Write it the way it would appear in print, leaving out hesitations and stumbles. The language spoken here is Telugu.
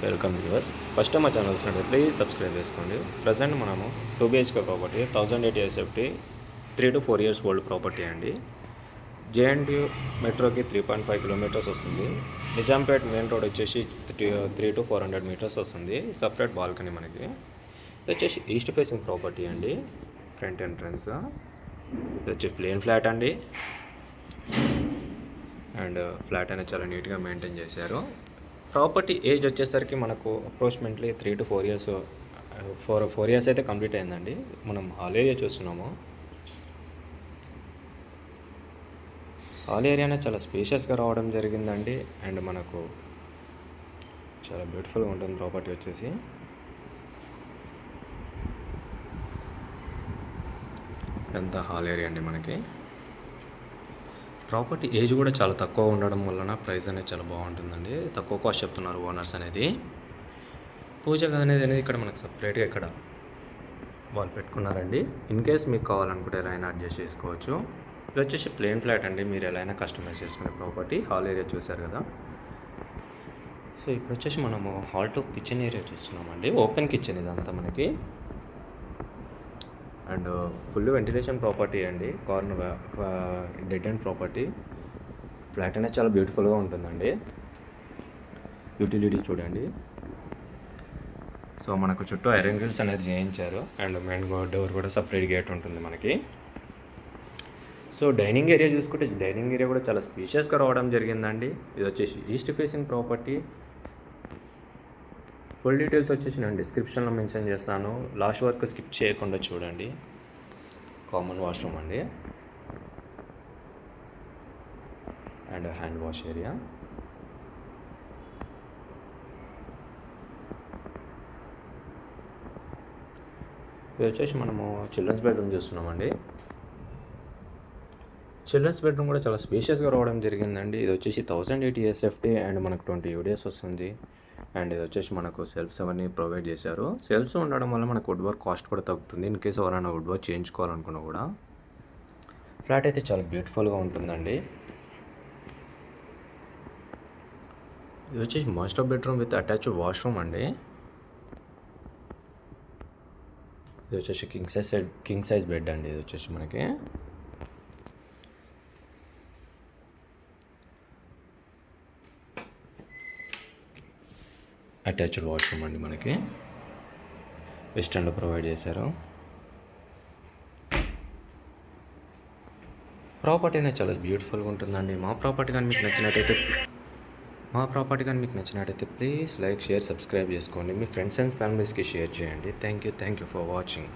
Welcome viewers. ఫస్ట్ టైం మా ఛానల్ చూడండి, ప్లీజ్ సబ్స్క్రైబ్ చేసుకోండి. ప్రజెంట్ మనము 2 BHK property 1080 SFT 3 to 4 years old property అండి. JNTU మెట్రోకి 3.5 కిలోమీటర్స్ వస్తుంది. నిజాంపేట్ మెయిన్ రోడ్ వచ్చేసి 3 to 400 మీటర్స్ వస్తుంది. సపరేట్ బాల్కనీ మనకి. ఇది వచ్చేసి ఈస్ట్ ఫేసింగ్ ప్రాపర్టీ అండి. ఫ్రంట్ ఎంట్రన్స్ ఇది వచ్చి ప్లేన్ ఫ్లాట్ అండి. అండ్ ఫ్లాట్ అనేది చాలా నీట్గా మెయింటైన్ చేశారు. ప్రాపర్టీ ఏజ్ వచ్చేసరికి మనకు అప్రాక్సిమేట్లీ 3 to 4 years 4 years అయితే కంప్లీట్ అయిందండి. మనం హాల్ ఏరియా చూస్తున్నాము. హాల్ ఏరియానే చాలా స్పేషియస్గా రావడం జరిగిందండి. అండ్ మనకు చాలా బ్యూటిఫుల్గా ఉంటుంది ప్రాపర్టీ వచ్చేసి. ఎంత హాల్ ఏరియా అండి మనకి. ప్రాపర్టీ ఏజ్ కూడా చాలా తక్కువ ఉండడం వలన ప్రైస్ అనేది చాలా బాగుంటుందండి. తక్కువ కాస్ట్ చెప్తున్నారు ఓనర్స్ అనేది. పూజ గది అనేది ఇక్కడ మనకు సపరేట్గా ఇక్కడ వాళ్ళు పెట్టుకున్నారండి. ఇన్ కేస్ మీకు కావాలనుకుంటే ఎలా అయినా అడ్జస్ట్ చేసుకోవచ్చు. ఇది వచ్చేసి ప్లేన్ ఫ్లాట్ అండి. మీరు ఎలా అయినా కస్టమైజ్ చేసుకునే ప్రాపర్టీ. హాల్ ఏరియా చూసారు కదా. సో ఇప్పుడు వచ్చేసి మనము హాల్ టు కిచెన్ ఏరియా చూస్తున్నామండి. ఓపెన్ కిచెన్ ఇదంతా మనకి. అండ్ ఫుల్ వెంటిలేషన్ ప్రాపర్టీ అండి. Corner dead and property. Flat అనేది చాలా బ్యూటిఫుల్గా ఉంటుందండి. యూటిలిటీ చూడండి. సో మనకు చుట్టూ ఐరన్ గ్రిల్స్ అనేది చేయించారు. అండ్ మెయిన్ డోర్ కూడా సపరేట్ గేట్ ఉంటుంది మనకి. సో డైనింగ్ ఏరియా చూసుకుంటే డైనింగ్ ఏరియా కూడా చాలా స్పేషియస్గా రావడం జరిగిందండి. ఇది వచ్చేసి east facing property. Full details వచ్చేసి నేను డిస్క్రిప్షన్లో మెన్షన్ చేస్తాను. లాస్ట్ వరకు స్కిప్ చేయకుండా చూడండి. కామన్ వాష్రూమ్ అండి. And hand wash area. ఇది వచ్చేసి మనము చిల్డ్రన్స్ బెడ్రూమ్ చూస్తున్నామండి. చిల్డ్రన్స్ బెడ్రూమ్ కూడా చాలా స్పేషియస్గా రావడం జరిగిందండి. ఇది వచ్చేసి 1080 SFT అండ్ మనకు 20 UDS వస్తుంది. అండ్ ఇది వచ్చేసి మనకు సెల్ఫ్స్ అవన్నీ ప్రొవైడ్ చేశారు. సెల్ఫ్స్ ఉండడం వల్ల మనకు వుడ్ వర్క్ కాస్ట్ కూడా తగ్గుతుంది. ఇన్ కేసు ఎవరైనా వుడ్ వర్క్ చేయించుకోవాలనుకున్నా కూడా. ఫ్లాట్ అయితే చాలా బ్యూటిఫుల్గా ఉంటుందండి. ఇది వచ్చేసి master bedroom with attached washroom అండి. ఇది వచ్చేసి కింగ్ సైజ్ బెడ్ అండి. ఇది వచ్చేసి మనకి అటాచ్డ్ వాష్రూమ్ అండి. మనకి వెస్టర్న్లో ప్రొవైడ్ చేశారు. ప్రాపర్టీ అనేది చాలా బ్యూటిఫుల్గా ఉంటుందండి. మా ప్రాపర్టీ కానీ మీకు నచ్చినట్టయితే ప్లీజ్ లైక్, షేర్, సబ్స్క్రైబ్ చేసుకోండి. మీ ఫ్రెండ్స్ అండ్ ఫ్యామిలీస్కి షేర్ చేయండి. Thank you for watching.